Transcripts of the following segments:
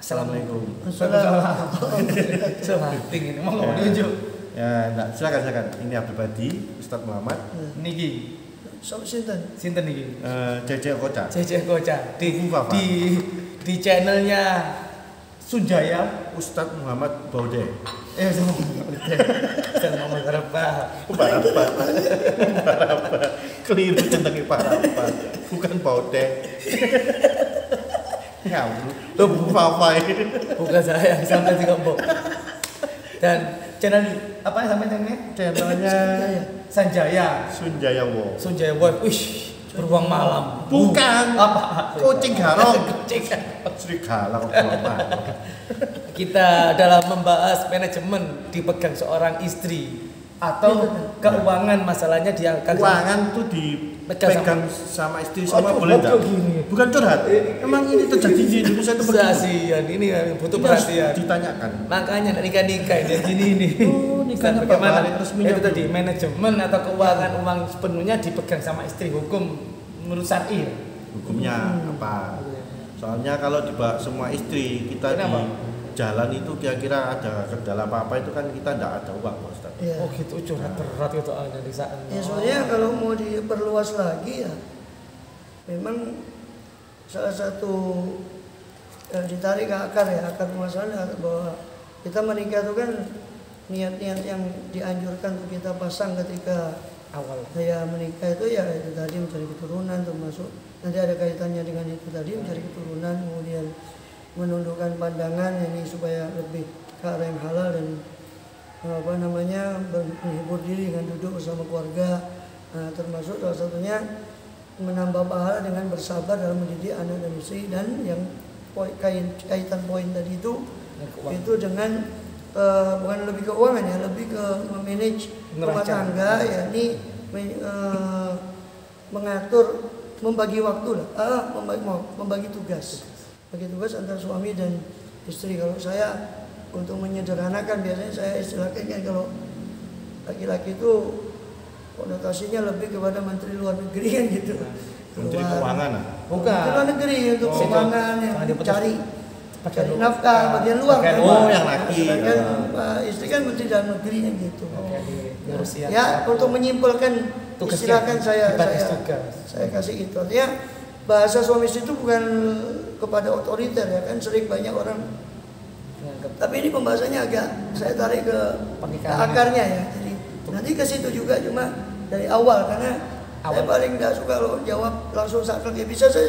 Assalamualaikum. Assalamualaikum. Ini mau diunjuk. Ya, enggak, silakan. Ini Abdul Badi, Ustadz Muhammad. Niki. Sinten niki? Cece Koca. Di channelnya Sunjaya Ustadz Muhammad Baude. Ustadz Muhammad Barapa. Keliru centangnya Barapa. Bukan Baude. Ngawur. Bukan saya sampai tiga bok. Dan channel apa sampai channelnya Sunjaya Wo. Wih, beruang malam. Bukan. Apa? Kucing garong. Serigala kok Kita dalam membahas manajemen dipegang seorang istri atau keuangan, masalahnya dia akan keuangan tuh dipegang sama istri sama boleh enggak? Bukan curhat. Emang ini terjadi di Indonesia itu kasihan, ini butuh perhatian. Ditanyakan. Makanya nikah ini gini ini. Nikahnya bagaimana? Resminya Itu tadi manajemen atau keuangan uang sepenuhnya dipegang sama istri, hukum menurut syar'i. Hukumnya apa? Soalnya kalau dibawa semua istri kita di jalan itu kira-kira ada kendala apa-apa itu kan kita tidak ada uang, Pak Ustaz. Ya. Oh gitu, curhat berat gitu di saat. Ya soalnya kalau mau diperluas lagi ya memang salah satu ditarik ke akar permasalahan bahwa kita menikah itu kan niat-niat yang dianjurkan untuk kita pasang ketika awal saya menikah itu ya itu tadi mencari keturunan, termasuk nanti ada kaitannya dengan itu tadi mencari keturunan, kemudian menundukkan pandangan ini supaya lebih ke arah yang halal dan menghibur diri dengan duduk bersama keluarga, termasuk salah satunya menambah pahala dengan bersabar dalam mendidik anak dan istri, dan yang kaitan poin tadi itu dengan bukan lebih ke keuangan ya, lebih ke memanage rumah tangga, yakni mengatur, membagi waktu lah, membagi tugas antara suami dan istri. Kalau saya untuk menyederhanakan biasanya saya istilahkan kan kalau laki-laki itu konotasinya lebih kepada menteri luar negeri kan gitu. Menteri keuangan bukan. Menteri luar negeri untuk keuangan yang cari nafkah bagian luar kan. Oh, yang laki. Kan istri kan menteri dalam negeri kan gitu. Ya, untuk menyimpulkan istilahkan saya kasih itu. Artinya bahasa suami istri itu bukan kepada otoriter ya kan, sering banyak orang. Tapi ini pembahasannya agak saya tarik ke akarnya ya. Jadi nanti ke situ juga, cuma dari awal karena saya paling nggak suka kalau jawab langsung saklek. Ya bisa saya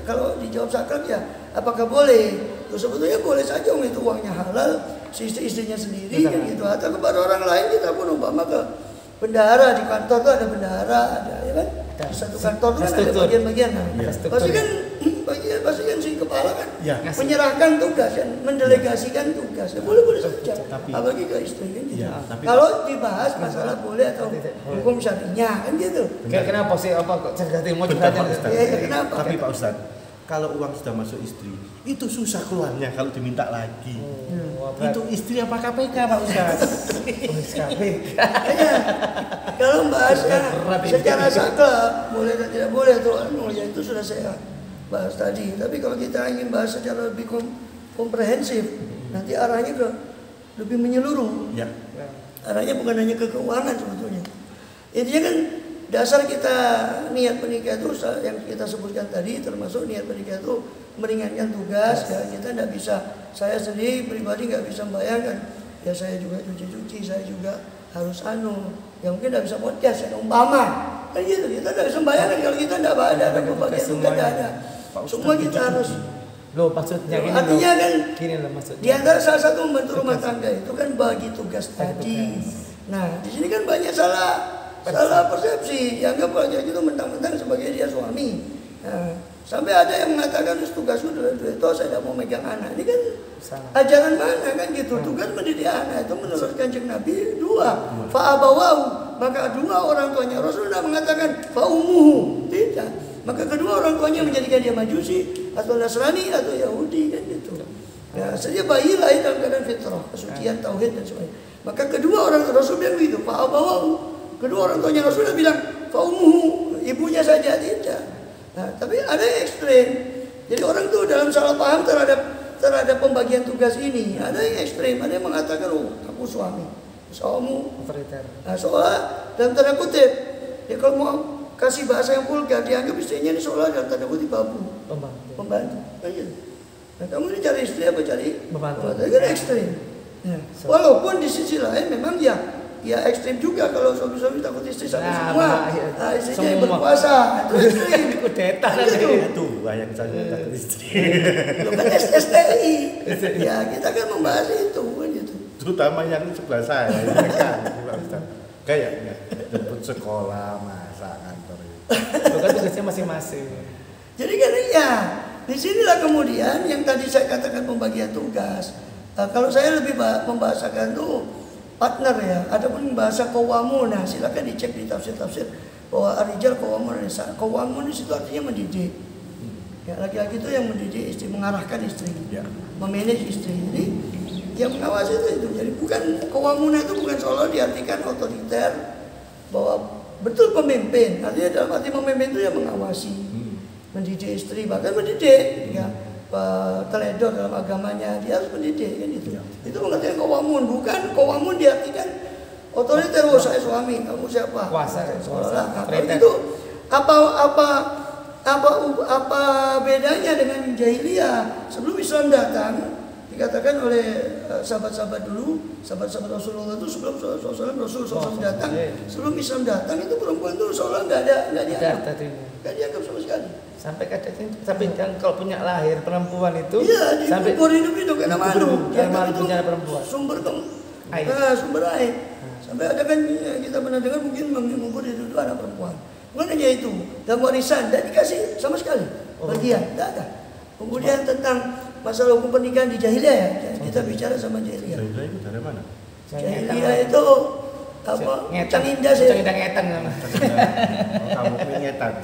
kalau dijawab saklek ya apakah boleh? Terus sebetulnya boleh saja, itu uangnya halal, si istri-istrinya sendiri kan gitu. Atau kepada orang lain kita pun umpama ke bendahara, di kantor tuh ada bendahara, ada ya kan. Di satu kantor tuh kan ada bagian-bagian. Pasti kan si kepala kan menyerahkan tugas dan mendelegasikan tugas. Ya, boleh saja. Apalagi ke istri kan gitu. Kalau dibahas masalah boleh atau hukum syar'inya kan gitu. Kenapa sih kok cerdas mau kenapa? Tapi Pak Ustaz, kalau uang sudah masuk istri, itu susah keluarnya kalau diminta lagi. Itu istri apa KPK Pak Ustaz? KPK. Kalau bahasnya secara saklek boleh dan tidak boleh atau ya itu sudah saya bahas tadi. Tapi kalau kita ingin bahas secara lebih komprehensif, nanti arahnya ke lebih menyeluruh. Ya. Arahnya bukan hanya ke keuangan sebetulnya. Intinya kan dasar kita niat menikah itu yang kita sebutkan tadi, termasuk niat menikah itu meringankan tugas. Ya, kita tidak bisa, saya sendiri pribadi nggak bisa membayangkan. Ya saya juga cuci-cuci, saya juga harus ya mungkin tidak bisa podcast ya umpama kan gitu. Kita tidak bisa membayangkan kalau kita tidak ada pembagian tugas, tidak ada. Semua kita harus. Maksudnya artinya kan maksudnya. Di antara salah satu membantu rumah tangga itu kan bagi tugas tadi. Nah di sini kan banyak salah persepsi. Dianggap aja itu mentang-mentang sebagai dia suami. Nah, sampai ada yang mengatakan tugas itu saya tidak mau megang anak. Ini kan ajaran mana kan gitu. Tugas mendidik anak itu menurut Kanjeng Nabi 2. Fa'abawahu, maka dua orang tuanya. Rasul tidak mengatakan fa'umuhu, tidak. Maka kedua orang tuanya menjadikan dia Majusi atau Nasrani atau Yahudi kan gitu. Ya, saja bayi lahir dalam keadaan fitrah, kesucian, tauhid dan sebagainya. Maka kedua orang Rasul bilang begitu, fa'abawahu. Kedua orang tuanya Rasul bilang fa'umuhu, ibunya saja tidak. Nah, tapi ada yang ekstrem. Jadi orang tuh dalam salah paham terhadap terhadap pembagian tugas ini ada yang ekstrim, ada yang mengatakan aku suami, kamu otoriter. Nah, soalnya dalam tanda kutip, ya kalau mau kasih bahasa yang vulgar, dianggap istrinya ini seolah dalam tanda kutip babu, pembantu. Nah, kamu ini cari istri apa cari pembantu? Itu kan ekstrim. Ya. Walaupun di sisi lain memang ya ekstrim juga kalau suami-suami takut istri sampai semua. Nah, istrinya yang berpuasa, itu ekstrim. Kudeta itu yang saya takut istri. Lo kan SSTI. Ya kita kan membahas itu kan gitu. Terutama yang sebelah saya, kan, kayaknya jemput sekolah, masak, kantor. Itu kan tugasnya masing-masing. Jadi kan ya, disinilah kemudian yang tadi saya katakan pembagian tugas. Kalau saya lebih membahasakan tuh partner ya. Adapun bahasa qawamun, nah silakan dicek di tafsir-tafsir bahwa ar-rijal qawamun nisa. Qawamun di situ artinya mendidik. Ya, laki-laki itu yang mendidik istri, mengarahkan istri, memanage istri. Jadi yang mengawasi itu. Jadi bukan qawamun itu bukan seolah diartikan otoriter bahwa betul pemimpin. Artinya dalam arti memimpin itu yang mengawasi, mendidik istri, bahkan mendidik ya. Teledor dalam agamanya dia harus mendidik kan itu. Itu mengerti qawamun, bukan qawamun diartikan otoriter. Saya suami, kamu siapa? Kuasa. Itu apa bedanya dengan jahiliyah sebelum Islam datang? Dikatakan oleh sahabat-sahabat dulu, sahabat-sahabat Rasulullah itu sebelum Rasul datang, sebelum Islam datang itu perempuan itu seolah nggak dianggap sama sekali. Sampai kalau punya lahir perempuan itu sampai kubur hidup itu karena malu. Karena punya perempuan. Sumber air. Sampai ada kan kita pernah dengar mungkin mengubur itu anak perempuan. Bukan hanya itu, dalam warisan tidak dikasih sama sekali bagian, tidak ada. Kemudian tentang masalah hukum pernikahan di jahiliyah ya, kita bicara sama jahiliyah. Jahiliyah itu dari mana? Jahiliyah itu apa? Cang Indah sih. Cang Indah ngetang nama. Kamu ngetan.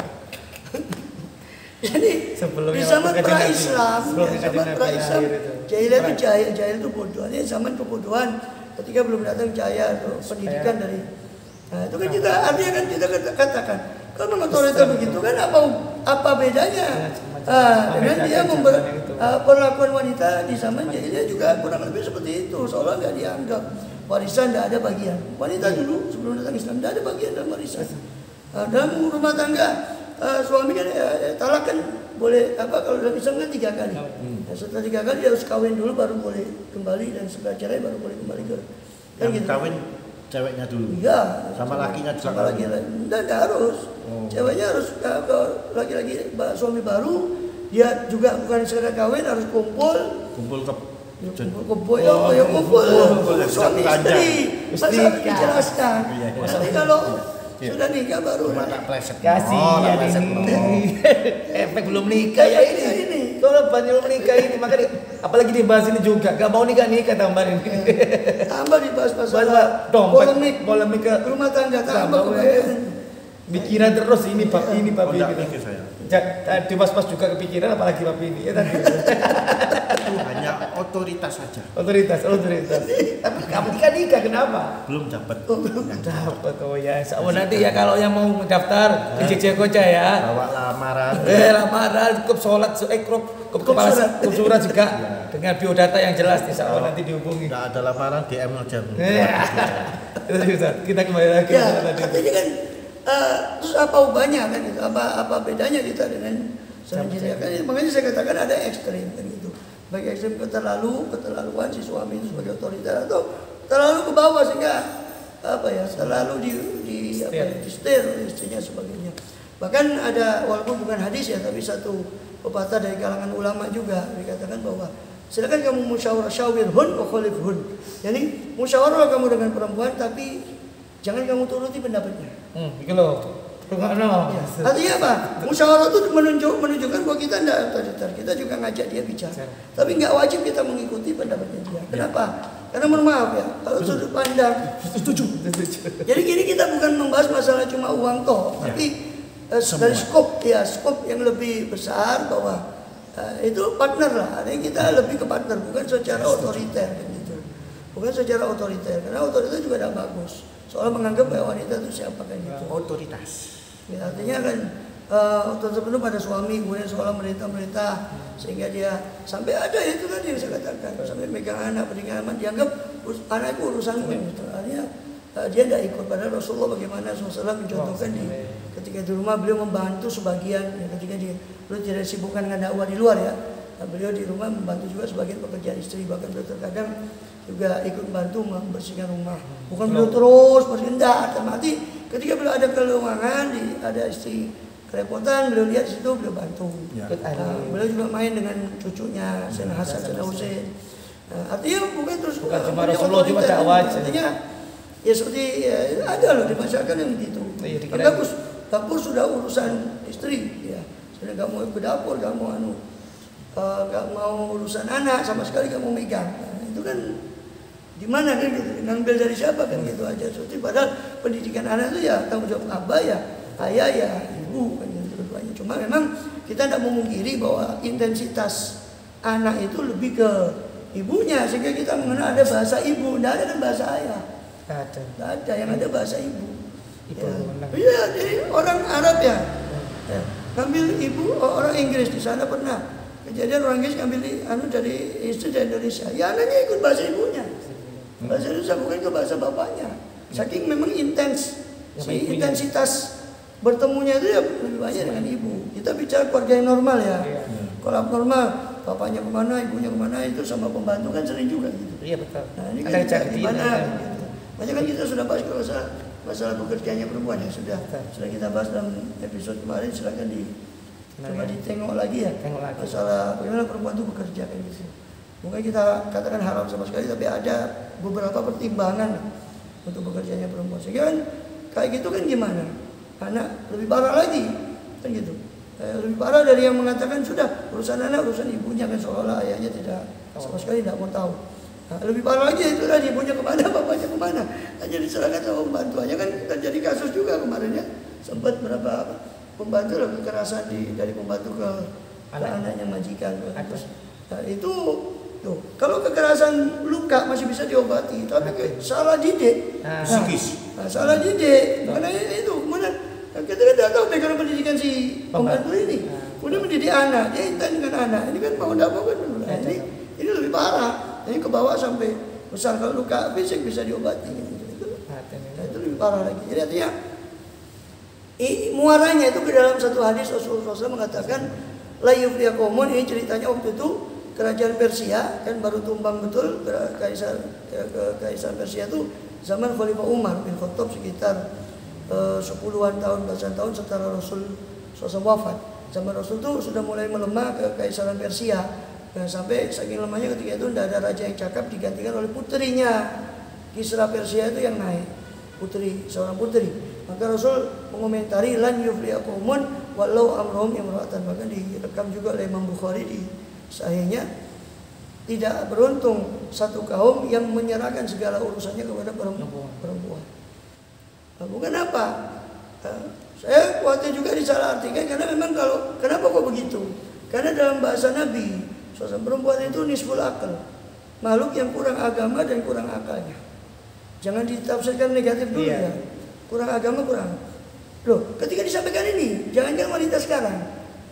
Jadi di zaman pra-Islam, jahiliyah itu jahil itu bodoh. Ini zaman kebodohan ketika belum datang cahaya atau pendidikan dari. Nah itu kan kita artinya kan kita katakan kalau otoriter begitu kan apa bedanya? Dengan dia perlakuan wanita di zaman jahiliyah juga kurang lebih seperti itu, seolah nggak dianggap warisan, nggak ada bagian. Wanita dulu sebelum datang Islam nggak ada bagian dalam warisan. Dalam rumah tangga suami kan talak kan boleh kalau dalam Islam kan 3 kali. Setelah 3 kali dia harus kawin dulu baru boleh kembali, dan setelah cerai baru boleh kembali ke. Kan gitu. Kawin ceweknya dulu. Iya. Sama lakinya juga. Sama laki. Dan harus. Ceweknya harus laki-laki suami baru, dia juga bukan sekedar kawin, harus kumpul suami istri. Masa harus dijelaskan. Nanti kalau sudah nikah baru efek belum nikah ya ini. Kalau belum nikah ini makanya apalagi dibahas ini juga gak mau nikah tambah ini. Tambah dibahas masalah polemik ke rumah tangga tambah pikiran terus ini bab ini saya. Tadi pas juga kepikiran apalagi bab ini ya tadi. Hanya otoritas saja. Otoritas. Tapi kamu nikah kenapa? Belum dapat. Dapat ya. Nanti ya kalau yang mau mendaftar ke JJ Koja ya. Bawa lamaran. Lamaran, cukup sholat, cukup surat juga dengan biodata yang jelas. Insya Allah nanti dihubungi. Tidak ada lamaran DM aja. Kita kembali lagi. Artinya kan terus apa ubahnya kan itu? Apa bedanya kita dengan jahiliyah kan? Makanya saya katakan ada ekstrim kan gitu. Baik ekstrim keterlaluan si suami itu sebagai otoriter, atau terlalu ke bawah sehingga terlalu di setir oleh istrinya sebagainya. Bahkan ada, walaupun bukan hadis ya, tapi satu pepatah dari kalangan ulama juga dikatakan bahwa silakan kamu syawirhun wa khalifhun. Jadi musyawarah kamu dengan perempuan, tapi jangan kamu turuti pendapatnya. Gitu loh. Artinya apa? Musyawarah itu menunjukkan bahwa kita tidak otoriter. Kita juga ngajak dia bicara. Tapi nggak wajib kita mengikuti pendapatnya dia. Kenapa? Karena mohon maaf ya, kalau sudut pandang setuju. Jadi gini, kita bukan membahas masalah cuma uang toh, tapi dari skop yang lebih besar bahwa itu partner lah. Artinya kita lebih ke partner, bukan secara otoriter gitu. Bukan secara otoriter, karena otoriter juga tidak bagus. Soalnya menganggap bahwa wanita itu siapa kan gitu. Otoritas. Ya, artinya kan terpenuh pada suami, kemudian seolah merintah sehingga dia sampai ada itu tadi yang saya katakan, sampai megang anak beriman dianggap anak itu urusanmu gitu. Artinya dia tidak ikut. Padahal Rasulullah bagaimana SAW mencontohkan ketika di rumah beliau membantu sebagian ketika beliau tidak disibukkan dengan dakwah di luar ya. Beliau di rumah membantu juga sebagian pekerjaan istri, bahkan beliau terkadang juga ikut membantu membersihkan rumah. Bukan beliau terus berkendak, mati ketika beliau ada kelowongan, ada istri kerepotan, beliau lihat di situ, beliau bantu. Beliau juga main dengan cucunya, Sayyidina Hasan, Sayyidina Husain. Artinya bukan terus bukan cuma Rasulullah, cuma dakwah. Artinya ya seperti ada loh di masyarakat yang begitu. Dapur sudah urusan istri, ya. Sudah nggak mau ke dapur, nggak mau urusan anak, sama sekali nggak mau megang. Nah, itu kan di mana kan gitu, ngambil dari siapa kan gitu aja. Seperti padahal pendidikan anak itu ya tanggung jawab abah ya, ayah ya, ibu kan gitu keduanya. Cuma memang kita tidak memungkiri bahwa intensitas anak itu lebih ke ibunya, sehingga kita mengenal ada bahasa ibu, tidak ada kan bahasa ayah. Tidak ada, yang ada bahasa ibu. Iya, jadi orang Arab ya, ngambil ibu orang Inggris di sana pernah kejadian orang Inggris ngambil dari istri dari Indonesia, ya anaknya ikut bahasa ibunya. Bahasa Indonesia bukan ke bahasa bapaknya. Saking memang intens, intensitas bertemunya itu ya lebih banyak dengan ibu. Kita bicara keluarga yang normal ya. Kalau abnormal, bapaknya kemana, ibunya kemana, itu sama pembantu kan sering juga gitu. Iya betul. Nah ini kan gimana? Gitu. Makanya kan kita sudah bahas kalau masalah bekerjanya perempuan ya sudah kita bahas dalam episode kemarin. Silakan coba ditengok lagi ya. Masalah bagaimana perempuan itu bekerja kan gitu. Mungkin kita katakan haram sama sekali, tapi ada beberapa pertimbangan untuk bekerjanya perempuan. Sehingga kan kayak gitu kan gimana? Anak lebih parah lagi kan gitu. Lebih parah dari yang mengatakan sudah urusan anak, urusan ibunya kan, seolah ayahnya tidak sama sekali tidak mau tahu. Nah, lebih parah lagi itu tadi, ibunya kemana, bapaknya kemana, hanya diserahkan sama pembantuannya. Kan terjadi kasus juga kemarin ya, sempat berapa pembantu kekerasan dari pembantu ke anaknya majikan. Nah, itu tuh, kalau kekerasan luka masih bisa diobati, tapi salah didik, salah didik, mana itu, mana kita kan tidak tahu background pendidikan si pembantu ini, kemudian mendidik anak, dia intan dengan anak, ini kan mau tidak mau kan, ini lebih parah, ini ke bawah sampai besar. Kalau luka fisik bisa diobati, gitu. Nah, itu lebih parah lagi. Jadi artinya, muaranya itu ke dalam satu hadis Rasulullah SAW mengatakan, la yufliya qaumun, ini ceritanya waktu itu kerajaan Persia kan baru tumbang betul, kaisar Persia itu zaman Khalifah Umar bin Khattab sekitar 10-an tahun, belasan tahun setelah Rasul SAW wafat. Zaman Rasul itu sudah mulai melemah ke kaisaran Persia, sampai saking lemahnya ketika itu tidak ada raja yang cakap, digantikan oleh putrinya. Kisra Persia itu yang naik, seorang putri. Maka Rasul mengomentari lan yufliya qaumun walau amruhum imra'atan. Bahkan direkam juga oleh Imam Bukhari di Sahihnya, tidak beruntung satu kaum yang menyerahkan segala urusannya kepada perempuan. Bukan apa? Saya khawatir juga disalahartikan, karena memang kenapa kok begitu? Karena dalam bahasa Nabi, sosok perempuan itu nisful akal, makhluk yang kurang agama dan kurang akalnya. Jangan ditafsirkan negatif dulu ya. Kurang agama, kurang. Loh, ketika disampaikan ini, jangan-jangan wanita sekarang,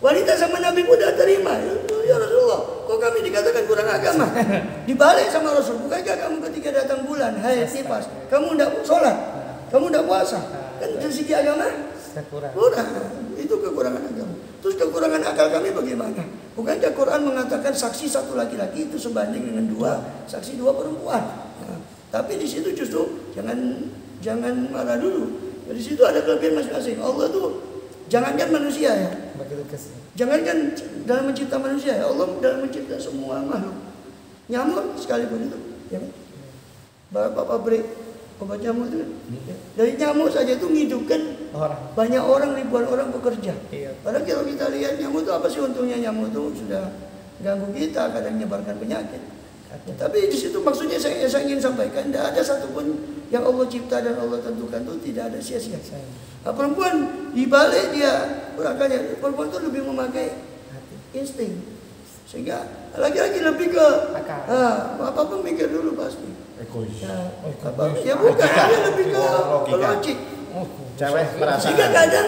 wanita sama Nabi pun tidak terima. Ya Rasulullah, kok kami dikatakan kurang agama? Dibalik sama Rasul, bukankah kamu ketika datang bulan, haid, nifas, kamu tidak sholat, kamu tidak puasa? Kan dari segi agama kurang. Itu kekurangan agama. Terus kekurangan akal kami bagaimana? Bukankah Quran mengatakan saksi satu laki-laki itu sebanding dengan saksi dua perempuan? Nah, tapi di situ justru jangan marah dulu. Di situ ada kelebihan masing-masing. Allah tuh jangankan manusia ya, jangankan dalam mencipta manusia ya, Allah dalam mencipta semua makhluk. Nyamuk sekalipun itu, ya kan? Bapak pabrik obat nyamuk itu, dari nyamuk saja itu menghidupkan banyak orang, ribuan orang bekerja. Padahal kalau kita lihat nyamuk itu apa sih untungnya? Nyamuk itu sudah ganggu kita, kadang menyebarkan penyakit. Tapi di situ maksudnya saya ingin sampaikan, tidak ada satupun yang Allah cipta dan Allah tentukan itu tidak ada sia-sia. Nah, perempuan dibalik dia berakalnya, perempuan itu lebih memakai insting, sehingga laki-laki lebih ke apa-apa mikir dulu pasti. Egois. Ya bukan, dia lebih ke logik. Cewek merasa. Sehingga kadang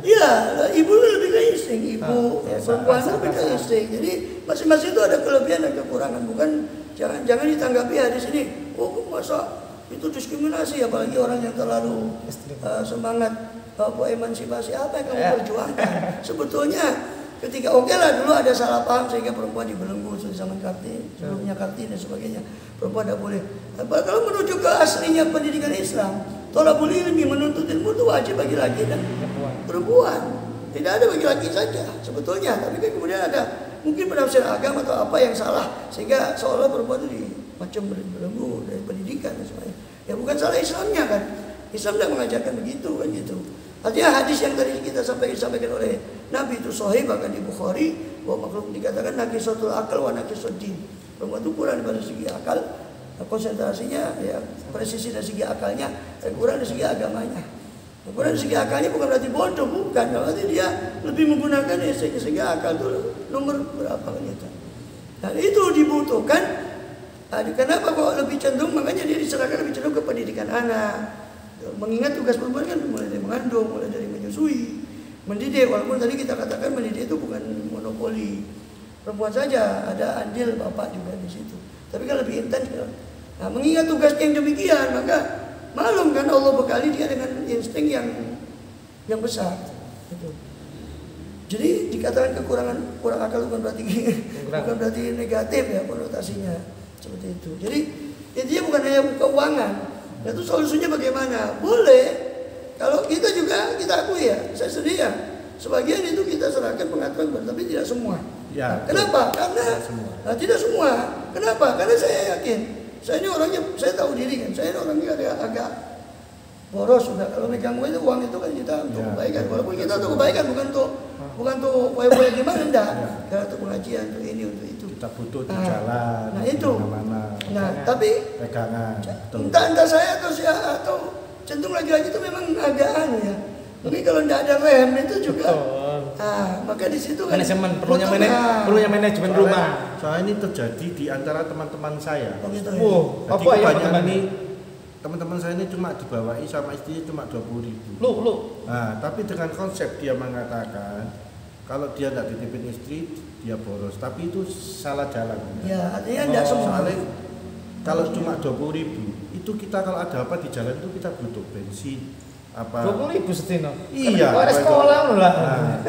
Iya, ibu lebih ke insting, ibu perempuan lebih ke insting. Jadi masing-masing itu ada kelebihan dan kekurangan. Bukan jangan ditanggapi hadis ini. Oh, masa itu diskriminasi, apalagi orang yang terlalu semangat emansipasi. Apa yang kamu perjuangkan? Sebetulnya ketika lah dulu ada salah paham sehingga perempuan dibelenggu di zaman Kartini, sebelumnya Kartini dan sebagainya. Perempuan tidak boleh. Tapi kalau menuju ke aslinya pendidikan Islam, thalabul ilmi, menuntut ilmu itu wajib bagi laki dan perempuan. Tidak ada bagi laki saja sebetulnya. Tapi kan kemudian ada mungkin penafsiran agama atau apa yang salah sehingga seolah perempuan itu macam belenggu dari pendidikan dan sebagainya. Ya bukan salah Islamnya kan. Islam tidak mengajarkan begitu kan gitu. Artinya hadis yang tadi kita sampaikan oleh Nabi itu sahih, bahkan di Bukhari, bahwa makhluk dikatakan naqisatul akal wa naqisud din. Perempuan itu kurang dari segi akal, konsentrasinya ya presisi dari segi akalnya, dan kurang dari segi agamanya. Kurang dari segi akalnya bukan berarti bodoh, bukan. Berarti dia lebih menggunakan segi akal itu nomor berapa kan itu. Dan itu dibutuhkan. Kenapa kok lebih cenderung, makanya dia diserahkan lebih cenderung ke pendidikan anak. Mengingat tugas perempuan kan mulai dari mengandung, mulai dari menyusui, mendidik. Walaupun tadi kita katakan mendidik itu bukan monopoli perempuan saja, ada andil bapak juga di situ. Tapi kan lebih intens. Nah, mengingat tugas yang demikian, maka malum kan Allah bekali dia dengan insting yang besar. Gitu. Jadi dikatakan kurang akal bukan berarti negatif ya konotasinya seperti itu. Jadi intinya bukan hanya keuangan. Itu solusinya bagaimana? Boleh. Kalau kita juga kita akui ya, saya sedih ya. Sebagian itu kita serahkan pengaturan, tapi tidak semua. Ya, kenapa? Karena tidak semua. Kenapa? Karena saya yakin, saya ini orangnya, saya tahu diri kan. Saya ini orangnya agak boros sudah. Kalau megang uang itu kan kita untuk kebaikan. Walaupun kita untuk kebaikan, bukan untuk poin-poin gimana enggak. Karena untuk pengajian, untuk ini, untuk itu. Kita butuh di jalan. Nah itu. Nah tapi pegangan. Entah saya atau centung lagi-lagi itu memang agak aneh ya. Mungkin kalau tidak ada rem itu juga. Maka di situ kan perlunya manajemen rumah. Soalnya ini terjadi di antara teman-teman saya. Begitu, ya. Jadi kebanyakan ini teman-teman saya ini cuma dibawahi sama istri cuma 20.000. Nah, tapi dengan konsep dia mengatakan kalau dia tidak dititipin istri dia boros, tapi itu salah jalan. Ya, artinya tidak semua. Kalau cuma 20.000 itu kita kalau ada apa di jalan itu kita butuh bensin apa 20.000 setino. Iya. Ada sekolah lah. Nah,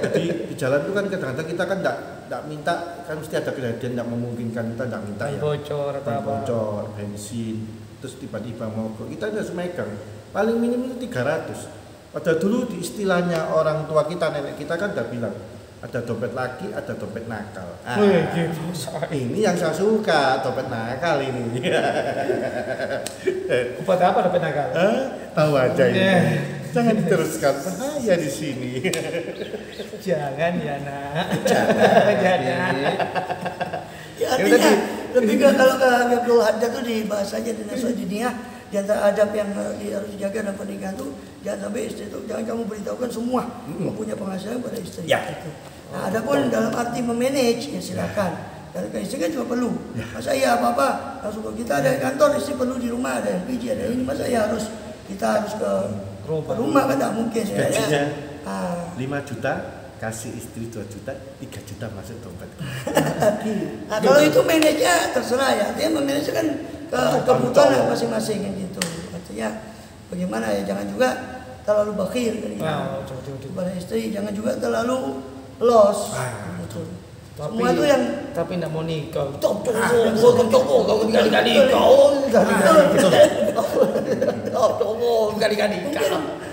jadi di jalan itu kan kadang-kadang kita kan tidak minta, kan mesti ada kejadian yang memungkinkan kita tidak minta ya. Bocor atau apa? Bocor, bensin, terus tiba-tiba mogok. Kita harus megang. Paling minim itu 300. Pada dulu di istilahnya orang tua kita, nenek kita kan udah bilang ada dompet laki, ada dompet nakal. Ini yang saya suka, dompet nakal ini. Buat apa dompet nakal? Tahu aja ini. Jangan diteruskan, bahaya di sini. Jangan ya nak. Jangan. Ya, artinya lebih ke kalau ke Abdul Haddad itu dibahas aja di Nasihat Diniyah. Di antara adab yang harus dijaga dalam pernikahan itu jangan sampai istri itu jangan kamu beritahukan semua mempunyai penghasilan pada istri. Ya. Nah, adapun dalam arti memanage ya silakan. Dan istri kan juga perlu. Masa iya apa-apa langsung kita ada kantor, istri perlu di rumah, ada LPG, ada ini, masa iya kita harus ke rumah kan tidak mungkin ya. Gajinya 5 juta kasih istri 2 juta, 3 juta masuk dompet. Nah, kalau itu manajnya terserah ya. Dia memanage kan kebutuhan masing-masing kan gitu. Artinya bagaimana ya, jangan juga terlalu bakhil kan gitu. Kepada istri jangan juga terlalu los. Gitu. Semua itu yang tapi tidak mau nikah. Kau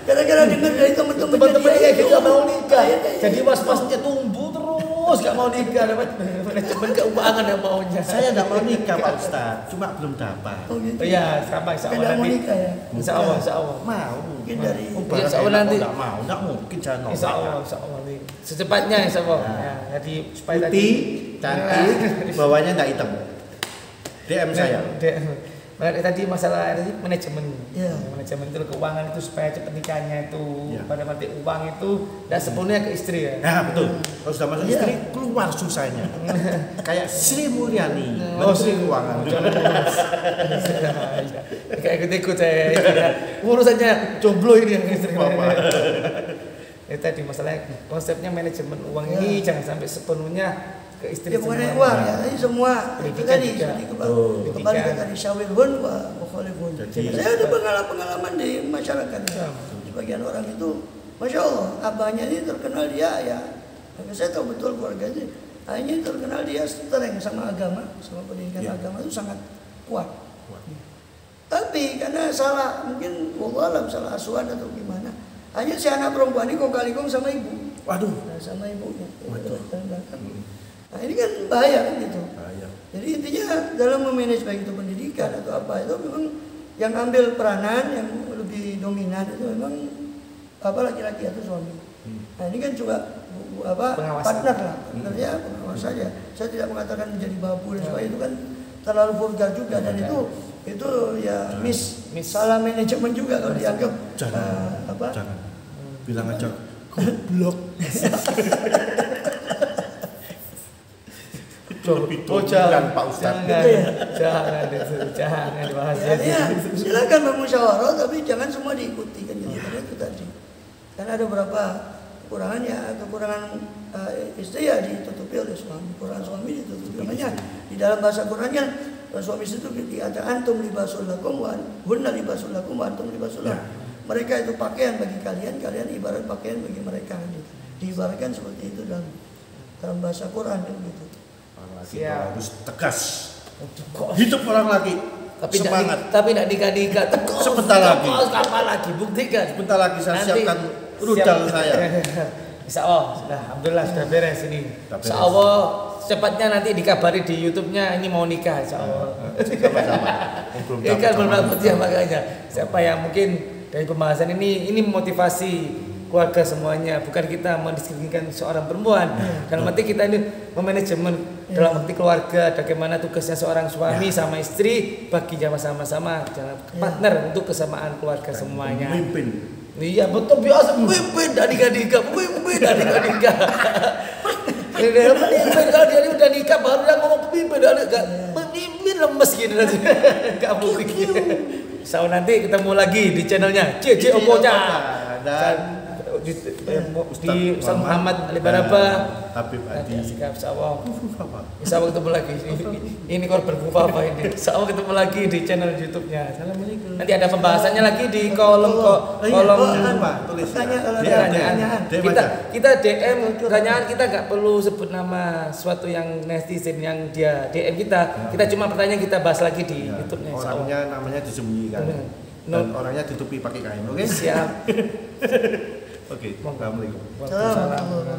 gara-gara dengar dari teman-teman dia kita mau nikah. Jadi was-wasnya tumbuh terus gak mau nikah, dapat manajemen keuangan yang maunya. Saya tidak mau nikah Pak Ustadz, cuma belum dapat. Iya, sama insya-Allah nanti. Nikah ya. Insya-Allah. Mau. Mungkin dari insya-Allah nanti. Tidak mau, tidak mungkin saya nolak. Insya-Allah nanti. Secepatnya insya-Allah. Ya, jadi supaya putih, cantik, bawahnya tidak hitam. DM saya. Tadi masalah manajemen, manajemen itu keuangan itu supaya cepat nikahnya itu pada mati uang itu dan sepenuhnya ke istri ya. Nah betul. Kalau sudah masuk istri keluar susahnya. Kayak Sri Mulyani, Menteri Keuangan. Kayak ikut-ikut saya. Urusannya jomblo ini yang istri. Itu tadi masalahnya konsepnya manajemen uang ini jangan sampai sepenuhnya ke istri. Ya bukan uang ya, tadi semua itu tadi kembali ke tadi syawirhun wa mukhalifun. Saya ada pengalaman di masyarakat. Sebagian orang itu, masya Allah, abahnya ini terkenal dia ya. Saya tahu betul keluarganya. Ayahnya terkenal dia streng sama agama, sama pendidikan agama itu sangat kuat. Tapi karena salah, mungkin wallahualam salah asuhan atau gimana, hanya si anak perempuan ini kong kali kong sama ibu. Waduh. Sama ibunya. Waduh. Nah ini kan bahaya kan gitu. Bahaya. Jadi intinya dalam memanage baik itu pendidikan atau apa itu memang yang ambil peranan yang lebih dominan itu memang apa laki-laki atau suami. Nah ini kan juga partner lah, partnernya pengawas saja. Saya tidak mengatakan menjadi babu dan sebagainya, itu kan terlalu vulgar juga dan itu ya salah manajemen juga kalau dianggap jangan bilang aja goblok. Jangan Pak Ustadz. Jangan dibahas. Ya, silakan bermusyawarah tapi jangan semua diikuti kan itu tadi. Karena ada beberapa kekurangan istri ya ditutupi oleh suami, kekurangan suami ditutupi. Makanya di dalam bahasa Qurannya suami itu dikatakan antum libasul lakum wa hunna libasul lakum wa antum libasul lakum. Mereka itu pakaian bagi kalian, kalian ibarat pakaian bagi mereka. Diibaratkan seperti itu dalam bahasa Quran gitu. Harus tegas. Hidup orang laki. Tapi semangat. Tapi tidak nikah-nikah. Sebentar lagi. Kapan lagi? Buktikan. Sebentar lagi saya siapkan rudal saya. Insya Allah, alhamdulillah sudah beres ini. Insya Allah cepatnya nanti dikabari di YouTube-nya ini mau nikah. Insya Allah. Sama-sama. Kan belum dapat ya makanya. Siapa yang mungkin dari pembahasan ini motivasi keluarga semuanya, bukan kita mendiskriminasikan seorang perempuan. Dalam arti kita ini memanajemen dalam arti keluarga, bagaimana tugasnya seorang suami sama istri bagi sama-sama partner untuk kesamaan keluarga semuanya. Memimpin. Iya betul, biasa memimpin dari nikah. Memimpin kalau dia ini udah nikah baru dia ngomong pemimpin, memimpin lemes gini nanti. Enggak mungkin. So nanti ketemu lagi di channelnya CJ Okocha dan di Ustaz Muhammad Ali Baraba, Habib Adi. Insya Allah ketemu lagi. Ini korban apa ini? Insya Allah ketemu lagi di channel YouTube-nya. Assalamualaikum. Nanti ada pembahasannya lagi di kolom pertanyaan. Kita DM pertanyaan, kita nggak perlu sebut nama suatu yang netizen yang dia DM kita. Kita cuma pertanyaan kita bahas lagi di YouTube-nya. Orangnya namanya disembunyikan. Dan orangnya ditutupi pakai kain. Oke? Siap. Oke. Assalamualaikum. Assalamualaikum.